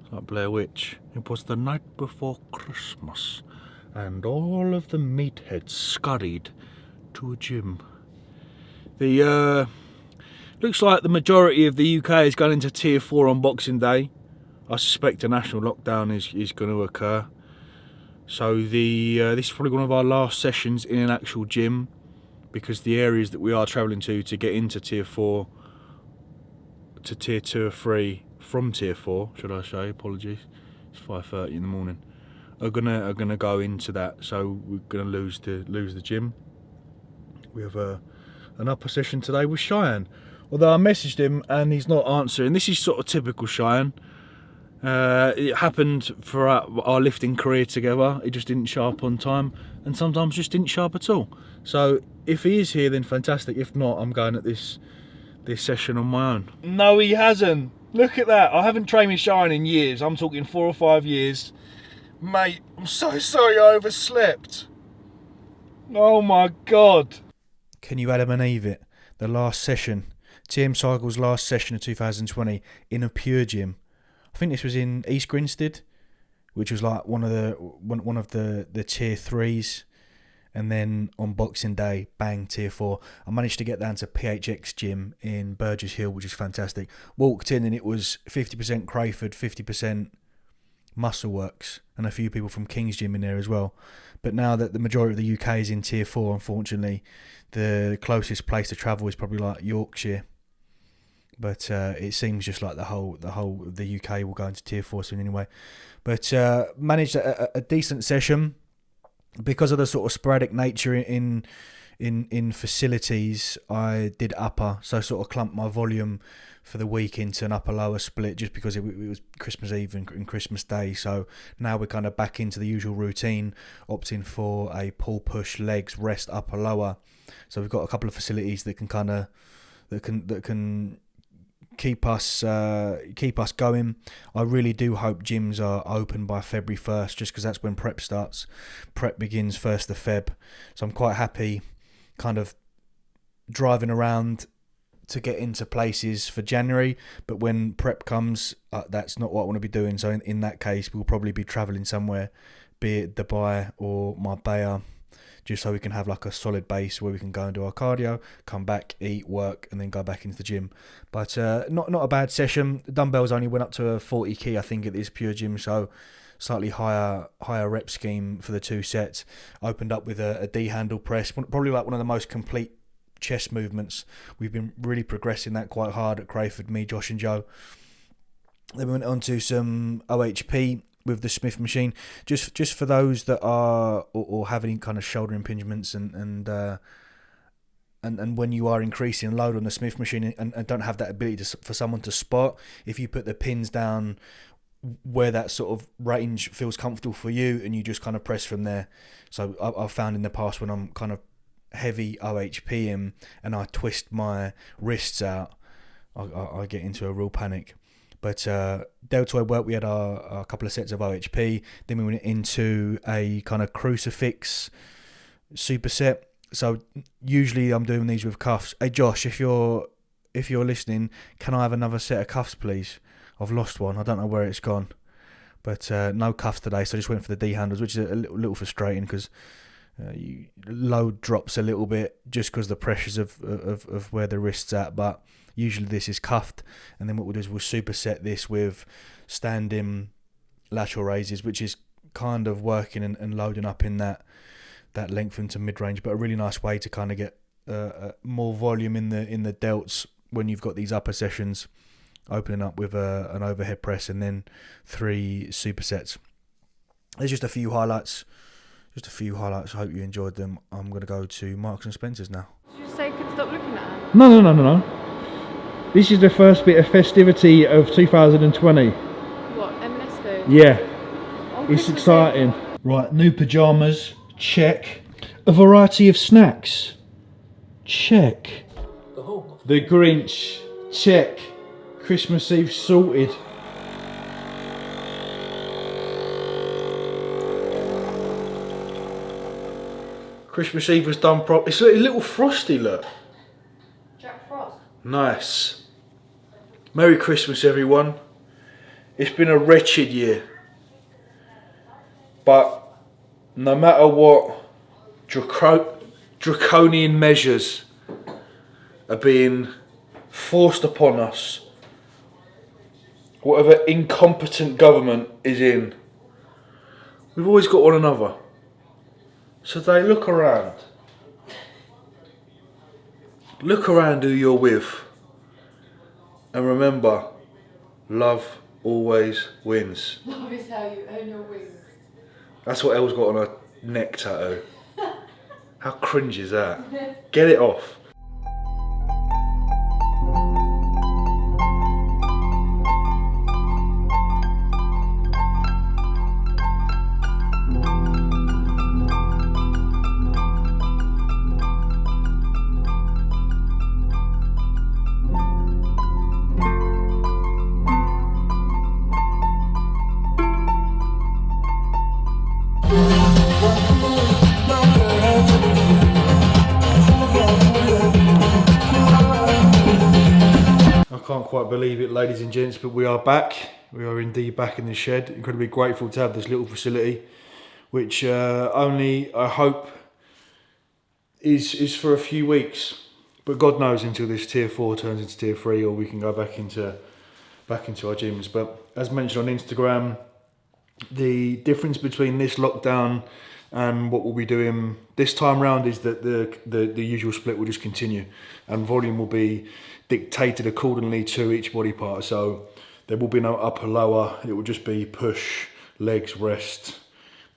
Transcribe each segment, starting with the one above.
It's like Blair Witch. It was the night before Christmas, and all of the meatheads scurried to a gym. The looks like the majority of the UK is going into Tier 4 on Boxing Day. I suspect a national lockdown is going to occur. So this is probably one of our last sessions in an actual gym, because the areas that we are travelling to get into Tier 4 to Tier 2 or 3 from Tier 4, should I say, apologies, it's 5:30 in the morning, are gonna go into that, so we're gonna lose the gym. We have an upper session today with Cheyenne, although I messaged him and he's not answering. This is sort of typical Cheyenne. It happened for our lifting career together. He just didn't show up on time, and sometimes just didn't show up at all. So if he is here, then fantastic. If not, I'm going at this session on my own. No, he hasn't. Look at that. I haven't trained with Cheyenne in years. I'm talking 4 or 5 years. Mate, I'm so sorry I overslept. Oh my God. Can you Adam and Eve it? The last session. TM Cycle's last session of 2020 in a pure gym. I think this was in East Grinstead, which was like one of the Tier 3s. And then on Boxing Day, bang, Tier 4. I managed to get down to PHX gym in Burgess Hill, which is fantastic. Walked in and it was 50% Crayford, 50% Muscleworks, and a few people from King's Gym in there as well. But now that the majority of the UK is in Tier 4, unfortunately, the closest place to travel is probably like Yorkshire. But it seems just like the whole of the UK will go into Tier 4 soon anyway. But managed a decent session. Because of the sort of sporadic nature in facilities, I did upper, so sort of clumped my volume for the week into an upper lower split, just because it was Christmas Eve and Christmas Day. So now we're kind of back into the usual routine, opting for a pull, push, legs, rest, upper lower. So we've got a couple of facilities that can kind of that can keep us going. I really do hope gyms are open by February 1st, just because that's when prep starts. Prep begins 1st of Feb, so I'm quite happy kind of driving around to get into places for January, but when prep comes, that's not what I want to be doing. So in that case, we'll probably be travelling somewhere, be it Dubai or Marbella, just so we can have like a solid base where we can go and do our cardio, come back, eat, work, and then go back into the gym. But not a bad session. The dumbbells only went up to a 40 key, I think, at this pure gym, so slightly higher rep scheme for the 2 sets. Opened up with a D handle press, probably like one of the most complete chest movements. We've been really progressing that quite hard at Crayford, me, Josh and Joe. Then we went on to some OHP with the Smith machine, just for those that are or have any kind of shoulder impingements and when you are increasing load on the Smith machine and don't have that ability for someone to spot, if you put the pins down where that sort of range feels comfortable for you and you just kind of press from there. So I've found in the past when I'm kind of heavy OHP and I twist my wrists out, I get into a real panic. But deltoid work, we had our couple of sets of OHP. Then we went into a kind of crucifix superset. So usually I'm doing these with cuffs. Hey Josh, if you're listening, can I have another set of cuffs, please? I've lost one. I don't know where it's gone. But no cuffs today, so I just went for the D handles, which is a little frustrating because load drops a little bit just because the pressures of where the wrist's at. But usually this is cuffed, and then what we'll do is we'll superset this with standing lateral raises, which is kind of working and loading up in that length into mid-range, but a really nice way to kind of get more volume in the delts when you've got these upper sessions, opening up with an overhead press and then 3 supersets. There's just a few highlights. I hope you enjoyed them. I'm going to go to Marks and Spencer's now. Did you say could stop looking at her? No. This is the first bit of festivity of 2020. What, M&S food? Yeah, Oh, it's Christmas exciting. Right, new pyjamas, check. A variety of snacks, check. The Grinch, check. Christmas Eve sorted. Christmas Eve was done properly. It's a little frosty, look. Jack Frost. Nice. Merry Christmas, everyone. It's been a wretched year. But no matter what draconian measures are being forced upon us, whatever incompetent government is in, we've always got one another. So they look around. Look around who you're with. And remember, love always wins. Love is how you earn your wings. That's what Elle's got on her neck tattoo. How cringe is that? Get it off. I can't quite believe it, ladies and gents, but we are back. We are indeed back in the shed. Incredibly grateful to have this little facility, which only, I hope, is for a few weeks. But God knows until this tier 4 turns into tier 3, or we can go back into our gyms. But as mentioned on Instagram, the difference between this lockdown and what we'll be doing this time round is that the usual split will just continue, and volume will be dictated accordingly to each body part. So there will be no upper lower, it will just be push, legs, rest,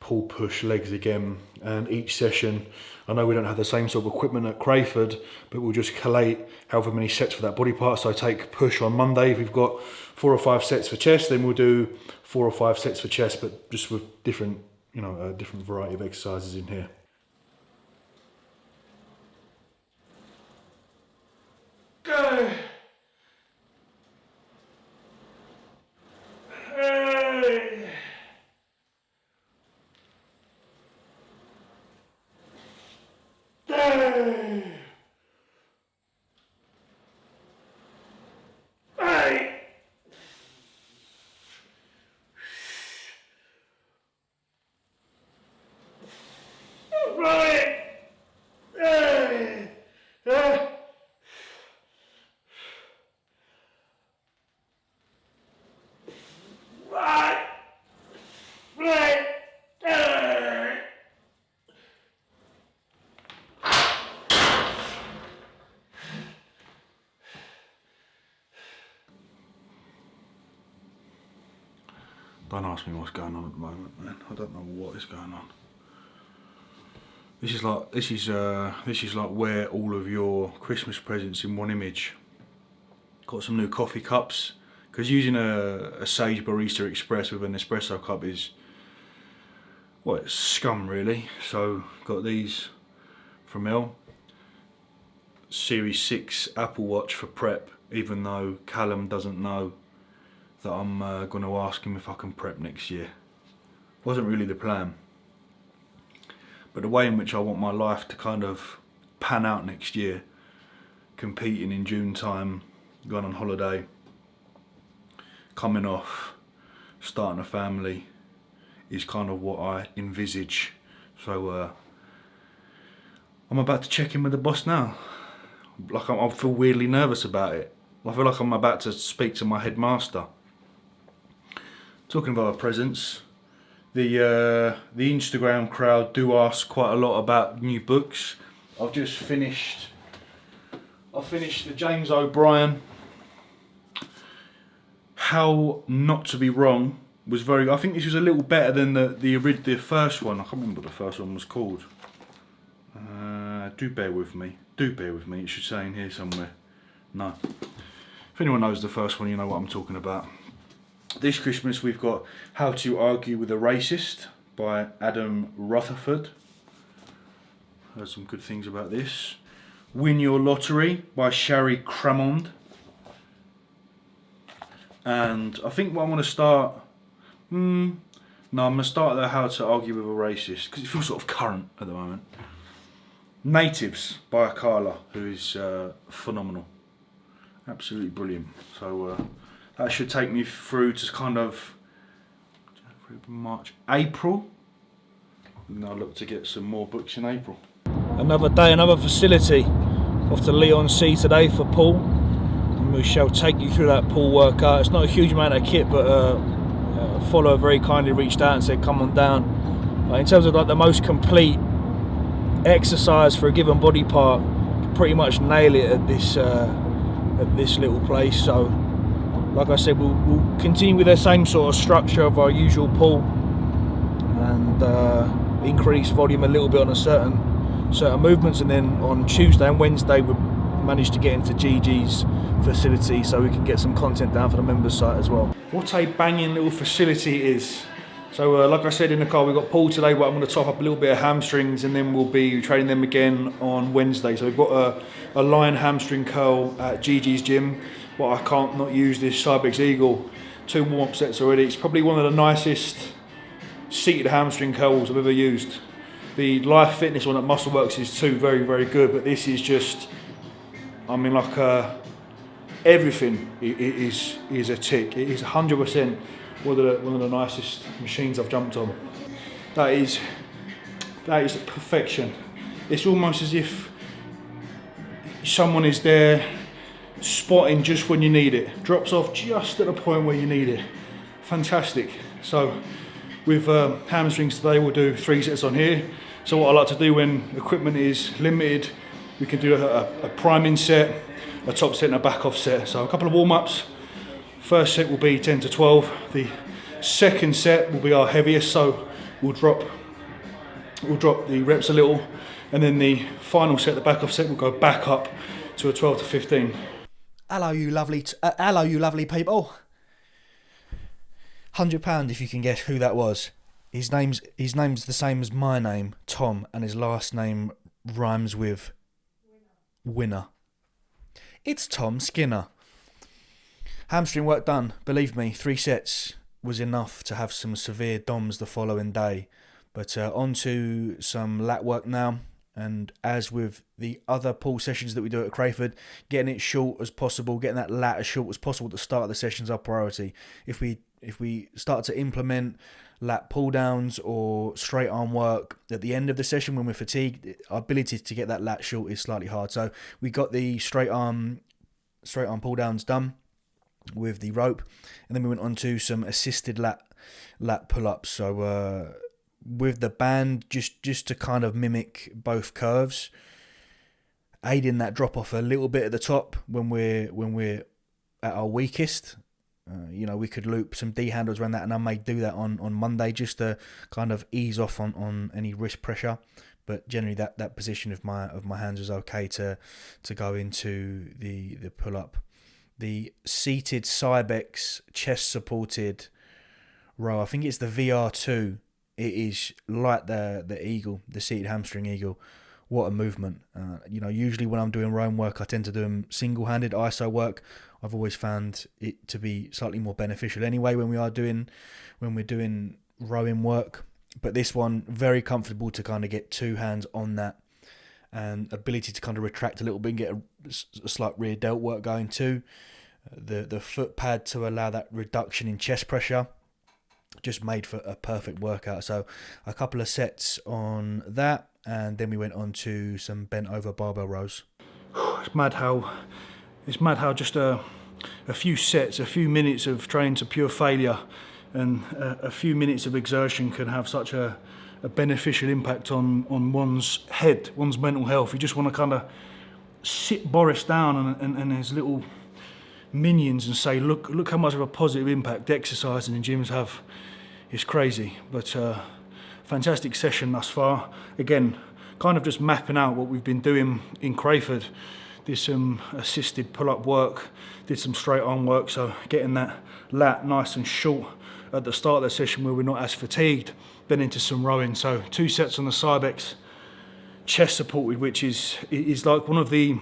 pull, push, legs again. And each session, I know we don't have the same sort of equipment at Crayford, but we'll just collate however many sets for that body part. So I take push on Monday, if we've got 4 or 5 sets for chest, then we'll do 4 or 5 sets for chest, but just with different, different variety of exercises in here. Go! Hey! Hey! Hey! Right! Hey! Hey! Don't ask me what's going on at the moment, man. I don't know what is going on. This is like wear all of your Christmas presents in one image. Got some new coffee cups, because using a Sage Barista Express with an espresso cup is, well, it's scum really. So got these from Elle. Series 6 Apple Watch for prep, even though Callum doesn't know that I'm going to ask him if I can prep next year. Wasn't really the plan. But the way in which I want my life to kind of pan out next year, competing in June time, going on holiday, coming off, starting a family, is kind of what I envisage. So I'm about to check in with the boss now. Like I feel weirdly nervous about it. I feel like I'm about to speak to my headmaster. Talking about our presents, the Instagram crowd do ask quite a lot about new books. I finished the James O'Brien How Not to Be Wrong. Was very. I think this was a little better than the first one. I can't remember what the first one was called. Do bear with me. Do bear with me. It should say in here somewhere. No. If anyone knows the first one, you know what I'm talking about. This Christmas we've got How to Argue with a Racist by Adam Rutherford. Heard some good things about this. Win Your Lottery by Shari Cramond. And I think what I'm going to start... I'm going to start at How to Argue with a Racist, because it feels sort of current at the moment. Natives by Akala, who is phenomenal. Absolutely brilliant. So That should take me through to kind of March, April. And I'll look to get some more books in April. Another day, another facility. Off to Leon C today for pool. And we shall take you through that pool workout. It's not a huge amount of kit, but a follower very kindly reached out and said come on down. In terms of like the most complete exercise for a given body part, pretty much nail it at this little place. So like I said, we'll continue with the same sort of structure of our usual pool and increase volume a little bit on a certain movements, and then on Tuesday and Wednesday we managed to get into Gigi's facility so we can get some content down for the members site as well. What a banging little facility it is. So like I said in the car, we've got pool today, but I'm going to top up a little bit of hamstrings and then we'll be training them again on Wednesday. So we've got a line hamstring curl at Gigi's gym, but I can't not use this Cybex Eagle. 2 warm-up sets already. It's probably one of the nicest seated hamstring curls I've ever used. The Life Fitness one at Muscleworks is too, very, very good, but this is just, I mean, like everything is a tick. It is 100% one of the nicest machines I've jumped on. That is perfection. It's almost as if someone is there spotting just when you need it. Drops off just at the point where you need it. Fantastic. So with hamstrings today, we'll do 3 sets on here. So what I like to do when equipment is limited, we can do a priming set, a top set and a back off set. So a couple of warm-ups. First set will be 10 to 12. The second set will be our heaviest, so we'll drop the reps a little, and then the final set, the back off set, will go back up to a 12 to 15. Hello you lovely people. £100 if you can guess who that was. His name's the same as my name, Tom, and his last name rhymes with winner. It's Tom Skinner. Hamstring work done. Believe me, 3 sets was enough to have some severe DOMs the following day. But on to some lat work now. And as with the other pull sessions that we do at Crayford, getting it short as possible, getting that lat as short as possible at the start of the session is our priority. If we start to implement lat pull downs or straight arm work at the end of the session when we're fatigued, our ability to get that lat short is slightly hard. So we got the straight arm pull downs done with the rope, and then we went on to some assisted lat pull-ups. So with the band, just to kind of mimic both curves, aiding that drop off a little bit at the top when we're at our weakest. We could loop some D handles around that, and I may do that on Monday just to kind of ease off on any wrist pressure. But generally, that position of my hands was okay to go into the pull up. The seated Cybex chest supported row, I think it's the VR2. It is like the Eagle, the seated hamstring Eagle. What a movement. Usually when I'm doing rowing work, I tend to do them single-handed ISO work. I've always found it to be slightly more beneficial anyway when we're doing rowing work. But this one, very comfortable to kind of get 2 hands on that, and ability to kind of retract a little bit and get a slight rear delt work going too. The foot pad to allow that reduction in chest pressure. Just made for a perfect workout. So a couple of sets on that, and then we went on to some bent over barbell rows. It's mad how just a few sets, a few minutes of training to pure failure, and a few minutes of exertion can have such a beneficial impact on one's head, one's mental health. You just want to kind of sit Boris down and his little minions and say, look how much of a positive impact exercising in gyms have. It's crazy, but fantastic session thus far. Again, kind of just mapping out what we've been doing in Crayford. Did some assisted pull-up work, did some straight arm work, so getting that lat nice and short at the start of the session where we're not as fatigued, then into some rowing. So 2 sets on the Cybex chest supported, which is like one of the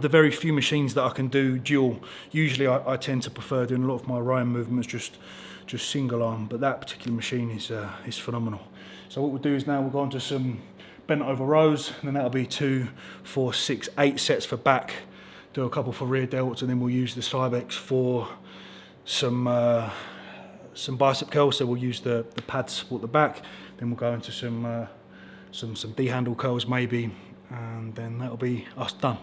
very few machines that I can do dual. Usually I tend to prefer doing a lot of my rowing movements just single arm, but that particular machine is phenomenal. So what we'll do is now we'll go on to some bent over rows, and then that'll be 2, 4, 6, 8 sets for back, do a couple for rear delts, and then we'll use the Cybex for some bicep curls. So we'll use the pad to support the back. Then we'll go into some D-handle curls maybe, and then that'll be us done.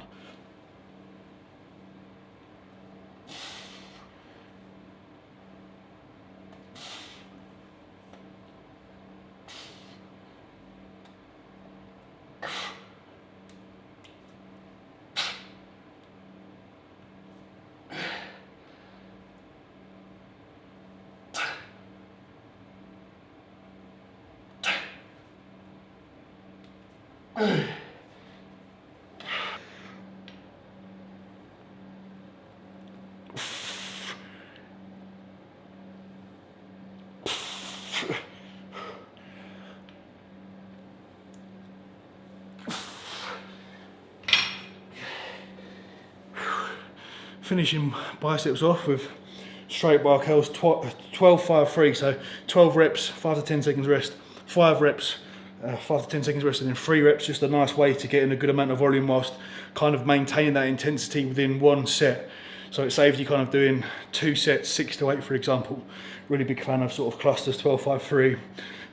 Finishing biceps off with straight bar curls, 12-5-3, so 12 reps, 5 to 10 seconds rest, 5 reps, 5 to 10 seconds rest, and then 3 reps, just a nice way to get in a good amount of volume whilst kind of maintaining that intensity within one set. So it saves you kind of doing 2 sets, 6 to 8 for example. Really big fan of sort of clusters, 12-5-3,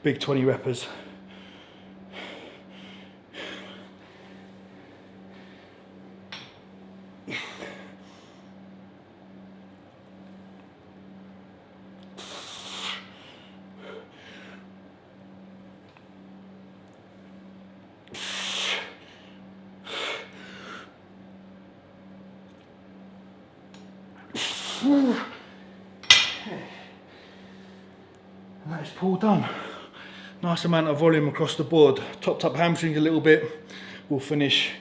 big 20 reppers. And that is pull done. Nice amount of volume across the board. Topped up hamstrings a little bit. We'll finish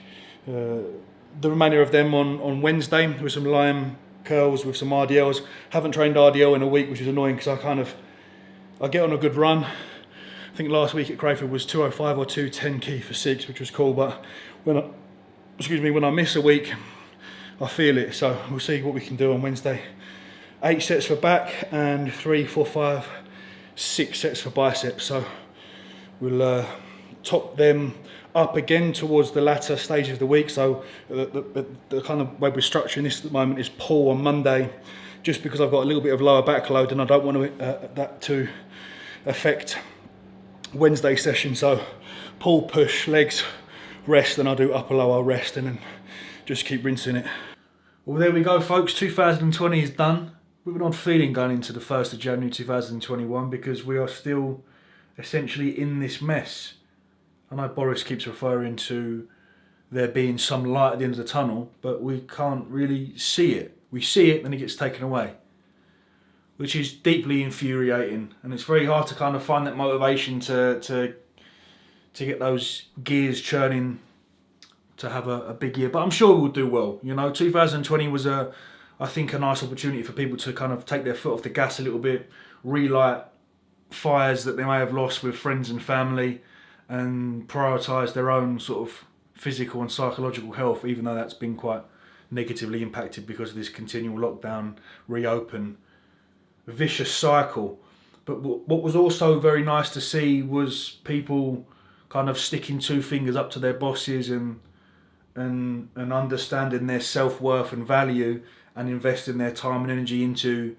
the remainder of them on Wednesday with some Lime curls with some RDLs. Haven't trained RDL in a week, which is annoying because I get on a good run. I think last week at Crayford was 205 or 210 key for 6, which was cool, but when I miss a week, I feel it. So we'll see what we can do on Wednesday. 8 sets for back and 3, 4, 5, 6 sets for biceps. So we'll top them up again towards the latter stage of the week. So the kind of way we're structuring this at the moment is pull on Monday, just because I've got a little bit of lower back load and I don't want that to affect Wednesday session. So pull, push, legs, rest, then I'll do upper lower, rest, and then just keep rinsing it. Well, there we go, folks. 2020 is done. With an odd feeling going into the 1st of January 2021 because we are still essentially in this mess. I know Boris keeps referring to there being some light at the end of the tunnel, but we can't really see it. We see it and it gets taken away, which is deeply infuriating, and it's very hard to kind of find that motivation to get those gears churning to have a big year. But I'm sure we'll do well. You know, 2020 was I think a nice opportunity for people to kind of take their foot off the gas a little bit, relight fires that they may have lost with friends and family, and prioritise their own sort of physical and psychological health, even though that's been quite negatively impacted because of this continual lockdown, reopen, vicious cycle. But what was also very nice to see was people kind of sticking 2 fingers up to their bosses and understanding their self-worth and value, and investing their time and energy into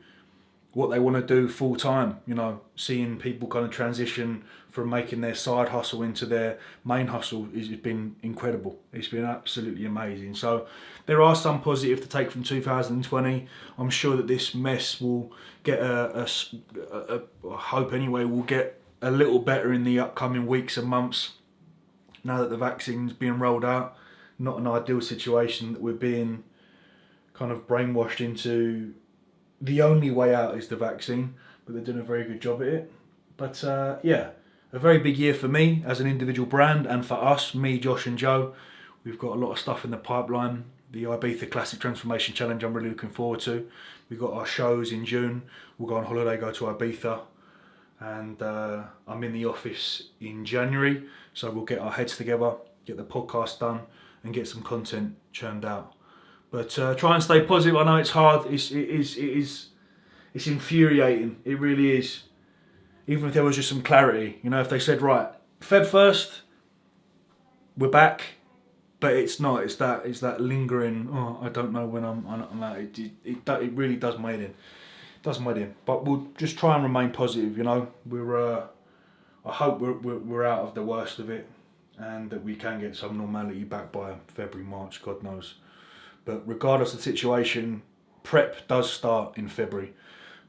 what they want to do full time. You know, seeing people kind of transition from making their side hustle into their main hustle has been incredible. It's been absolutely amazing. So there are some positive to take from 2020. I'm sure that this mess will get I hope anyway, will get a little better in the upcoming weeks and months now that the vaccine's being rolled out. Not an ideal situation that we're being kind of brainwashed into the only way out is the vaccine, but they're doing a very good job at it. But yeah, a very big year for me as an individual brand, and for us, me, Josh and Joe. We've got a lot of stuff in the pipeline. The Ibiza Classic Transformation Challenge I'm really looking forward to. We've got our shows in June. We'll go on holiday, go to Ibiza, and I'm in the office in January, so we'll get our heads together, get the podcast done, and get some content churned out. But try and stay positive. I know it's hard. It's infuriating. It really is. Even if there was just some clarity, you know, if they said, right, Feb 1st, we're back, but it's not. It's that lingering. Oh, I don't know when I'm out. It really does my head in. Does my head in. But we'll just try and remain positive. You know, I hope we're out of the worst of it, and that we can get some normality back by February, March. God knows. But regardless of the situation, prep does start in February.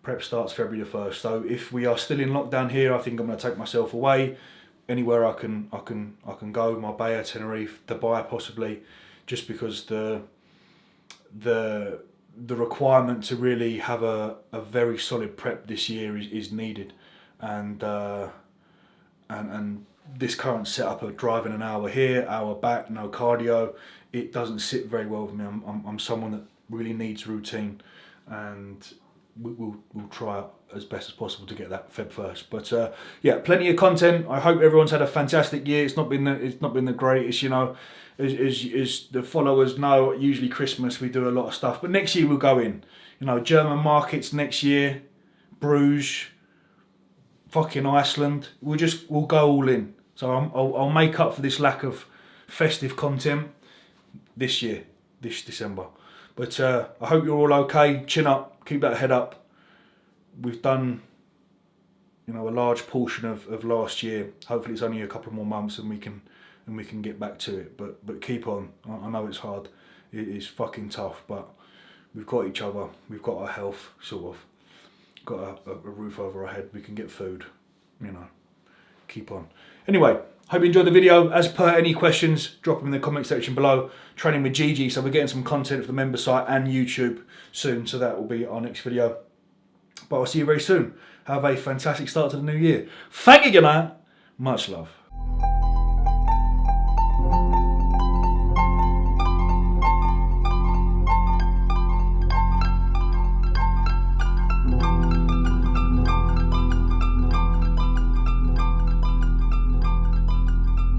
Prep starts February the 1st. So if we are still in lockdown here, I think I'm going to take myself away. Anywhere I can go, Marbella, Tenerife, Dubai possibly, just because the requirement to really have a very solid prep this year is needed, and this current setup of driving an hour here, hour back, no cardio, it doesn't sit very well with me. I'm someone that really needs routine, and we'll try as best as possible to get that Feb 1st. But yeah, plenty of content. I hope everyone's had a fantastic year. It's not been the greatest, you know. As the followers know, usually Christmas we do a lot of stuff, but next year we'll go in. You know, German markets next year, Bruges, fucking Iceland. We'll go all in. So I'll make up for this lack of festive content this year, this December. But I hope you're all okay. Chin up, keep that head up. We've done, you know, a large portion of last year. Hopefully it's only a couple more months and we can get back to it. But keep on. I know it's hard. It is fucking tough, but we've got each other. We've got our health, sort of. Got a roof over our head. We can get food, you know. Keep on. Anyway, hope you enjoyed the video. As per, any questions, drop them in the comment section below. Training with Gigi, so we're getting some content for the member site and YouTube soon, so that will be our next video. But I'll see you very soon. Have a fantastic start to the new year. Thank you, good night. Much love.